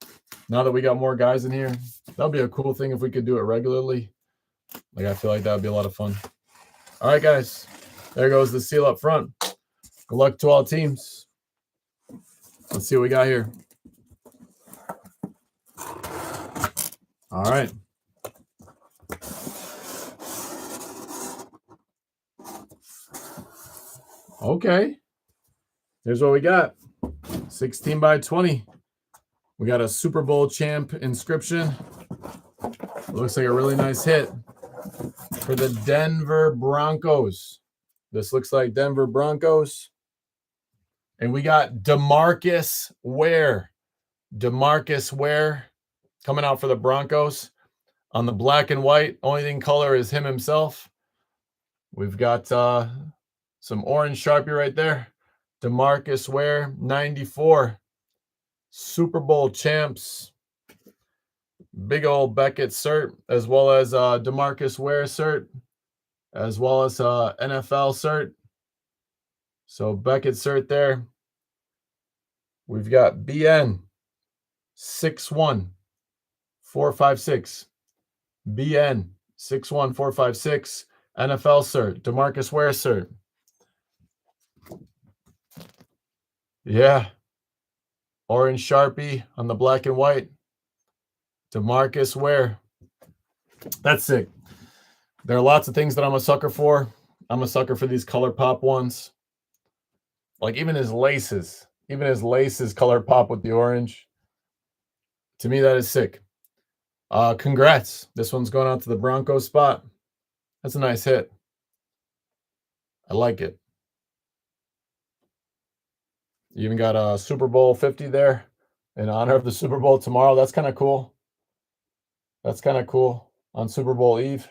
now that we got more guys in here. That'll be a cool thing if we could do it regularly. Like, I feel like that would be a lot of fun. All right, guys. There goes the seal up front. Good luck to all teams. Let's see what we got here. All right. Okay. Here's what we got. 16 by 20. We got a Super Bowl champ inscription. Looks like a really nice hit for the Denver Broncos. This looks like Denver Broncos. And we got DeMarcus Ware. DeMarcus Ware coming out for the Broncos on the black and white. Only thing color is him himself. We've got some orange Sharpie right there. DeMarcus Ware, 94. Super Bowl champs. Big old Beckett cert, as well as DeMarcus Ware cert, as well as NFL cert. So Beckett cert there. We've got BN 61456. BN 61456. NFL cert. DeMarcus Ware cert. Yeah. Orange Sharpie on the black and white. DeMarcus Ware. That's sick. There are lots of things that I'm a sucker for. I'm a sucker for these color pop ones. Like even his laces. Even his laces color pop with the orange. To me, that is sick. Congrats. This one's going out to the Broncos spot. That's a nice hit. I like it. You even got a Super Bowl 50 there in honor of the Super Bowl tomorrow. That's kind of cool. That's kind of cool on Super Bowl Eve.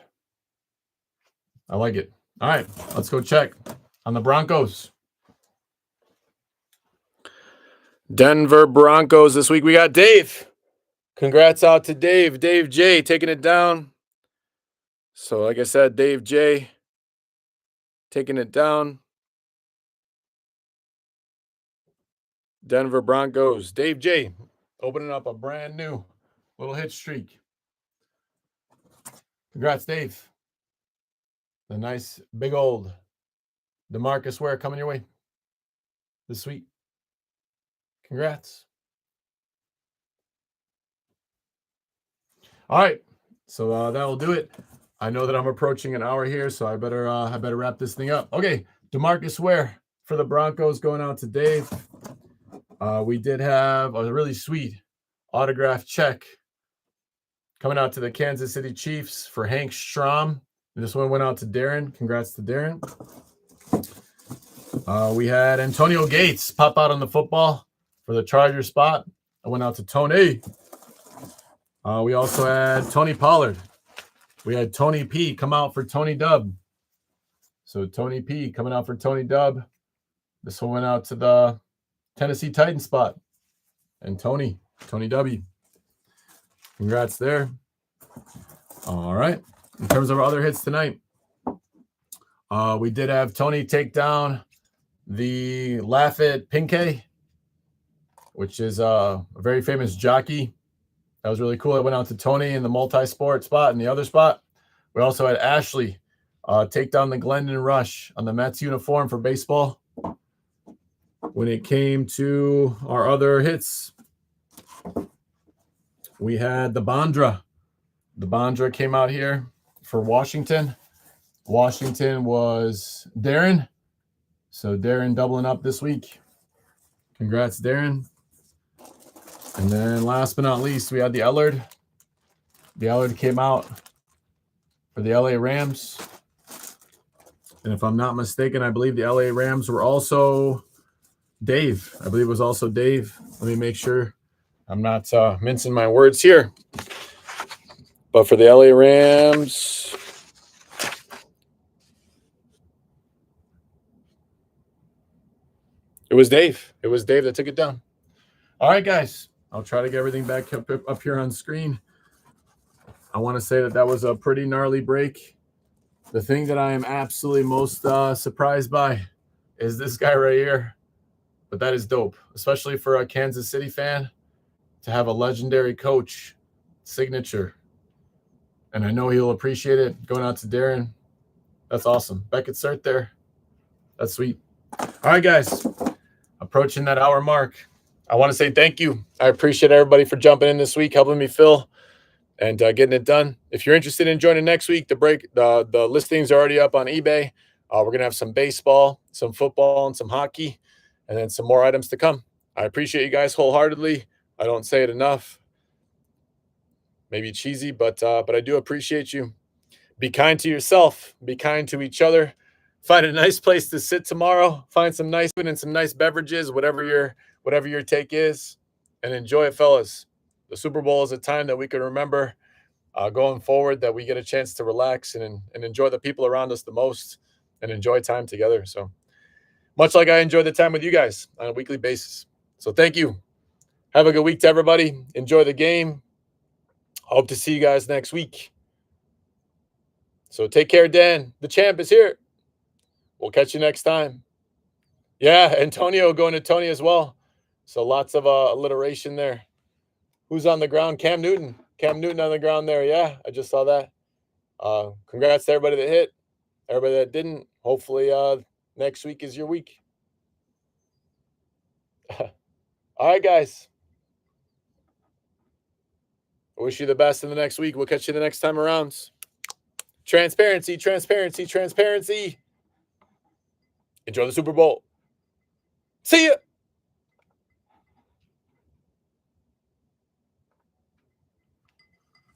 I like it. All right, let's go check on the Broncos. Denver Broncos this week. We got Dave. Congrats out to Dave. Dave J taking it down. So, like I said, Dave J taking it down. Denver Broncos. Dave J opening up a brand new little hit streak. Congrats, Dave. The nice big old DeMarcus Ware coming your way this week. Congrats. All right, so that will do it. I know that I'm approaching an hour here, so I better wrap this thing up. Okay, DeMarcus Ware for the Broncos going out to Dave. We did have a really sweet autograph check coming out to the Kansas City Chiefs for Hank Strom. This one went out to Darren. Congrats to Darren. We had Antonio Gates pop out on the football for the Charger spot. I went out to Tony. We also had Tony Pollard. We had Tony P come out for Tony Dub. So Tony P coming out for Tony Dub. This one went out to the Tennessee Titans spot. And Tony W. Congrats there. All right. In terms of our other hits tonight, we did have Tony take down the Laugh It Pinkay, which is a very famous jockey. That was really cool. It went out to Tony in the multi-sport spot and the other spot. We also had Ashley take down the Glendon Rush on the Mets uniform for baseball. When it came to our other hits, we had the Bondra. The Bondra came out here for Washington. Washington was Darren. So Darren doubling up this week. Congrats, Darren. And then last but not least, we had the Ellard. The Ellard came out for the LA Rams. And if I'm not mistaken, I believe the LA Rams were also Dave. I believe it was also Dave. Let me make sure I'm not mincing my words here. But for the LA Rams, it was Dave. It was Dave that took it down. All right, guys. I'll try to get everything back up here on screen. I want to say that was a pretty gnarly break. The thing that I am absolutely most surprised by is this guy right here. But that is dope, especially for a Kansas City fan to have a legendary coach signature. And I know he'll appreciate it. Going out to Darren. That's awesome. Beckett's right there. That's sweet. All right, guys. Approaching that hour mark. I want to say thank you. I appreciate everybody for jumping in this week, helping me fill and getting it done. If you're interested in joining next week, the listings are already up on eBay. We're going to have some baseball, some football, and some hockey, and then some more items to come. I appreciate you guys wholeheartedly. I don't say it enough. Maybe cheesy, but I do appreciate you. Be kind to yourself. Be kind to each other. Find a nice place to sit tomorrow. Find some nice food and some nice beverages, whatever your take is, and enjoy it, fellas. The Super Bowl is a time that we can remember going forward, that we get a chance to relax and enjoy the people around us the most and enjoy time together. So much like I enjoy the time with you guys on a weekly basis. So thank you. Have a good week to everybody. Enjoy the game. Hope to see you guys next week. So take care, Dan. The champ is here. We'll catch you next time. Yeah, Antonio going to Tony as well. So lots of alliteration there. Who's on the ground? Cam Newton. Cam Newton on the ground there. Yeah, I just saw that. Congrats to everybody that hit. Everybody that didn't. Hopefully next week is your week. All right, guys. I wish you the best in the next week. We'll catch you the next time around. Transparency, transparency, transparency. Enjoy the Super Bowl. See ya.